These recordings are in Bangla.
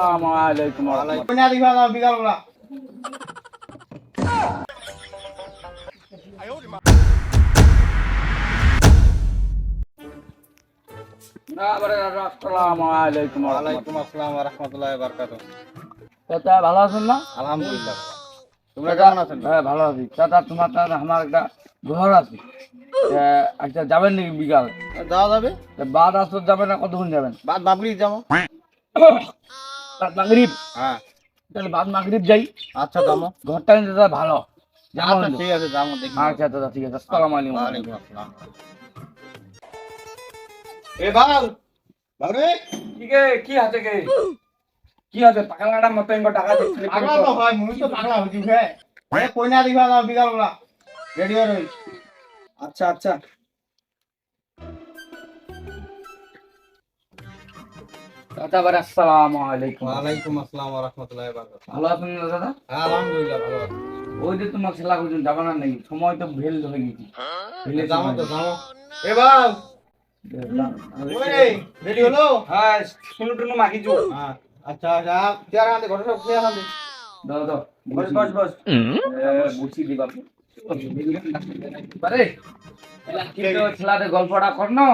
আসসালামু আলাইকুম। কোনা দিবা না বিকাল বেলা আসসালামু আলাইকুম। ওয়ালাইকুম আসসালাম ওয়া রাহমাতুল্লাহি ওয়া বারাকাতুহু। চাচা ভালো আছেন না? আলহামদুলিল্লাহ। তোমরা কেমন আছেন? হ্যাঁ ভালো আছি। চাচা তোমার তার আমার একটা ঘর আছে। আচ্ছা যাবেন নাকি বিকাল? যাওয়া যাবে? বাদ আসর যাবেন না কতক্ষণ যাবেন? বাদ মাগরিব যাবো। বাদ মাগরিব? হ্যাঁ। তাহলে বাদ মাগরিব যাই। আচ্ছা যাবো। ঘরটা নিতে দাদা ভালো। আচ্ছা ঠিক আছে যাবো দেখি। আচ্ছা দাদা ঠিক আছে। আসসালামু আলাইকুম। ওয়ালাইকুম আসসালাম। এ বাল বাবরে কি আছে কে? কি আছে পাগলাটার মতো এঙ্গ টাকা দিচ্ছিলি? পাগলা তো হয় মুই তো পাগলা হইছি হে। এ কোনা দিবা না বিকাল বেলা রেডি হয়ে রই। আচ্ছা আচ্ছা। চাচা ভাই আসসালামু আলাইকুম। ওয়ালাইকুম আসসালাম ওয়া রাহমাতুল্লাহি ওয়া বারাকাতুহু। ভালো আছেন না দাদা? হ্যাঁ আলহামদুলিল্লাহ ভালো আছি। ওই যে তোমার খেলা করছেন যাবা না নাকি? সময় তো ভেল হয়ে গেছে। যাবো তো যাবো। এ বাল ওই রেডি হলো? হ্যাঁ শুনু টুনু মাগি যো। হ্যাঁ আচ্ছা আচ্ছা চেয়ার আনতে ঘরে সব চেয়ার আনতে। দাও দাও বস বস বস। বুঝি দি বাবু। পারে কিন্তু খেলাতে গল্পটা করনো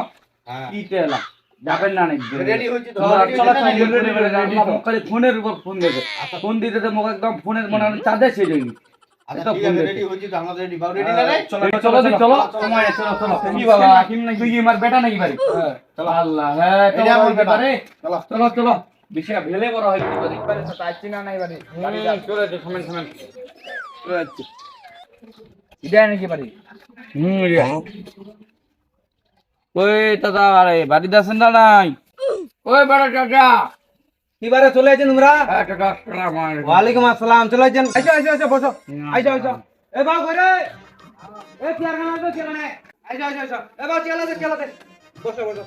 হ্যাঁ কি তেলা যাবেন না নাকি? রেডি হইছি তো চলো রেডি চলো রেডি রেডি খালি ফোনের উপর ফোন দেবে। ফোন দিতে তো মোক একদম ফোনের মনে হয় চার্জে ছিল। আচ্ছা ঠিক আছে রেডি হইছি তো আমরা রেডি বাবু রেডি না রে চলো চলো চলো সময় চলো চলো কি বাবা হাকিম নাকি তুই আমার বেটা নাকি বাড়ি? চলো আল্লাহ হ্যাঁ এটা আমার ব্যাপারে চলো চলো চলো বেশি ভেলে বড় হইতে পারে একবারে তো চাইছি না নাই বাড়ি বাড়ি যা চলে যে থামেন থামেন চলে যাচ্ছে ইডা নাকি বাড়ি ইডা ওই দাদা আরে বাড়ি দাসেন না নাই ওই বড় কাকা কিবারে চলে আছেন তোমরা? হ্যাঁ কাকা আসসালামু আলাইকুম। ওয়ালাইকুম আসসালাম চলে আছেন আইসো আইসো আইসো বসো আইসো আইসো এ বাবু কই রে এ চেয়ার গানা তো চেয়ার গানা আইসো আইসো আইসো এ বাবু চেয়ার দে বসো বসো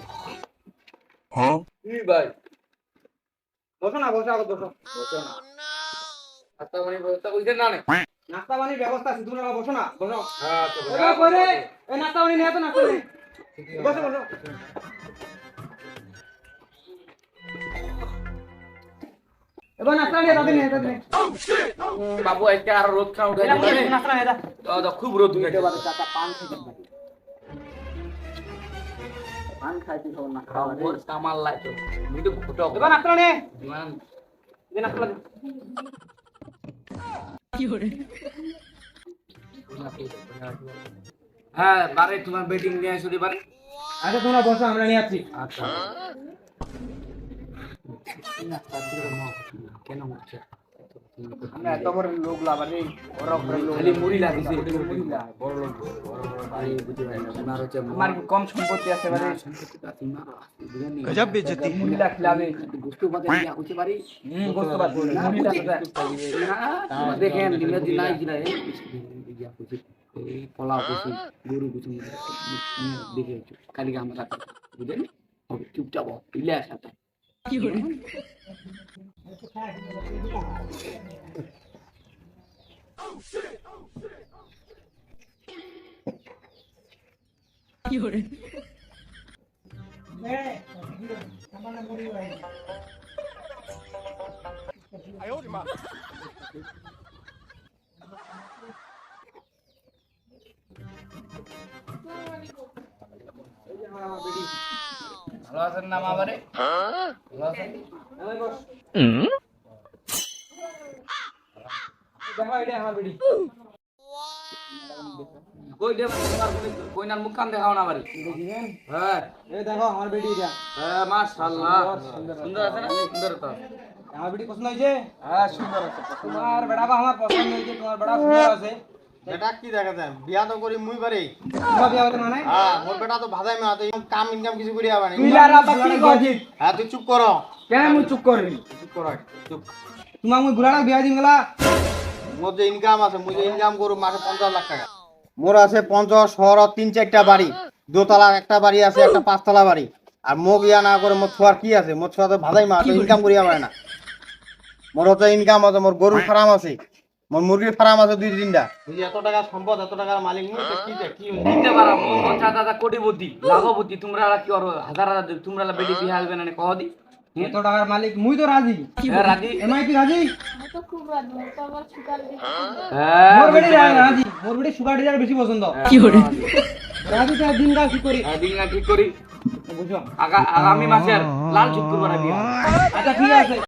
হ্যাঁ কি ভাই বসো না বসো আগে বসো বসো না আচ্ছা মানে বলতে কইছেন না নে নাস্তা পানির ব্যবস্থা আছে তোমরা বসো না বসো হ্যাঁ আচ্ছা এ বাবু কই রে এ নাস্তা পানি নিয়ে তো নাস্তা পানি বসো বসো এবার নাস্তা নিয়ে তাদের বাবু আজকে আর রোদ খাও উঠাই দিবে নাস্তা নিয়ে দাদা খুব রোদ উঠেছে চাচা পান খেতে পান খাইতে সব না খাও ওর কামাল লাগতো আমি তো ফুটো এবার নাস্তা নিয়ে দিমান দিন নাস্তা হ্যাঁ বারে তোমার বেটিং নিয়ে আসো দিবারে আচ্ছা তোমরা বসো আমরা নিয়ে আসছি আচ্ছা কেন হচ্ছে আমরা এত বড় লোক লাভারে ওরা খালি মুড়ি লাগিছে মুড়ি লাগ বড় লোক বাড়ি বুঝি ভাই না তোমার হচ্ছে আমার কম সম্পত্তি আছে বারে গজব বেজতি মুড়ি লাগ লাগে গোস্ত বাদে ইয়া হচ্ছে বাড়ি গোস্ত বাদ মুড়ি লাগে দেখেন দিন দিন নাই দিনা ইয়া হচ্ছে এই পোলা হচ্ছে গরু কিছু দেখে কালি আমরা বুঝেন চুপচাপ ইলে আসাতে কি করে কি করে ভালো আছেন না মামারে ভালো আছেন দেখো এটা আমার বেডি কই দে তোমার কই না মুখ কান দেখাও না বাড়ি দেখেন হ্যাঁ এই দেখো আমার বেডি এটা হ্যাঁ মাশাআল্লাহ সুন্দর আছে না সুন্দর তো আমার বেডি পছন্দ হয়েছে হ্যাঁ সুন্দর আছে তোমার বেড়া বা আমার পছন্দ হয়েছে তোমার বেড়া সুন্দর আছে বেটা কি দেখা যায় বিয়া তো করি মুই পারি তোমার বিয়া হতে মানে হ্যাঁ মোর বেটা তো ভাজাই মা তো কাম ইনকাম কিছু করি আবার তুই আর আব্বা কি কইছিস হ্যাঁ তুই চুপ করো কেন মুই চুপ করি চুপ করো চুপ তোমার মুই বুড়াটা বিয়া দিম গলা মোর যে ইনকাম আছে মুই যে ইনকাম করু মাসে 50 লাখ টাকা মোর আছে 50 শহর 3-4টা বাড়ি দোতলা একটা বাড়ি আছে একটা পাঁচতলা বাড়ি আর মোক ইয়া না করে মোর ছোয়ার কি আছে মোর ছোয়া তো ভাজাই মা তো ইনকাম করি আবার না মোর তো ইনকাম আছে মোর গরুর ফার্ম আছে মোর মুরগির ফার্ম আছে 2-3টা বুঝি এত টাকা সম্পদ এত টাকার মালিক মুই তো কি দিতে পারো মোর দাদা কোটি বুদ্ধি লাখো বুদ্ধি তোমরা কি করো হাজার হাজার তোমরা বেটি বিয়া আসবে না কহ দি এত টাকার মালিক মুই তো রাজি হ্যাঁ রাজি এমআই তুই রাজি আমি তো খুব রাজি তো আবার সুগার দিচ্ছি হ্যাঁ মোর বেটি রাজি মোর বেটি সুগার ডিজার বেশি পছন্দ কি করে রাজি তো দিন কাজ কি করি দিন ঠিক করি বুঝো আগামী মাসের লাল শুক্রবার বিয়া আচ্ছা ঠিক আছে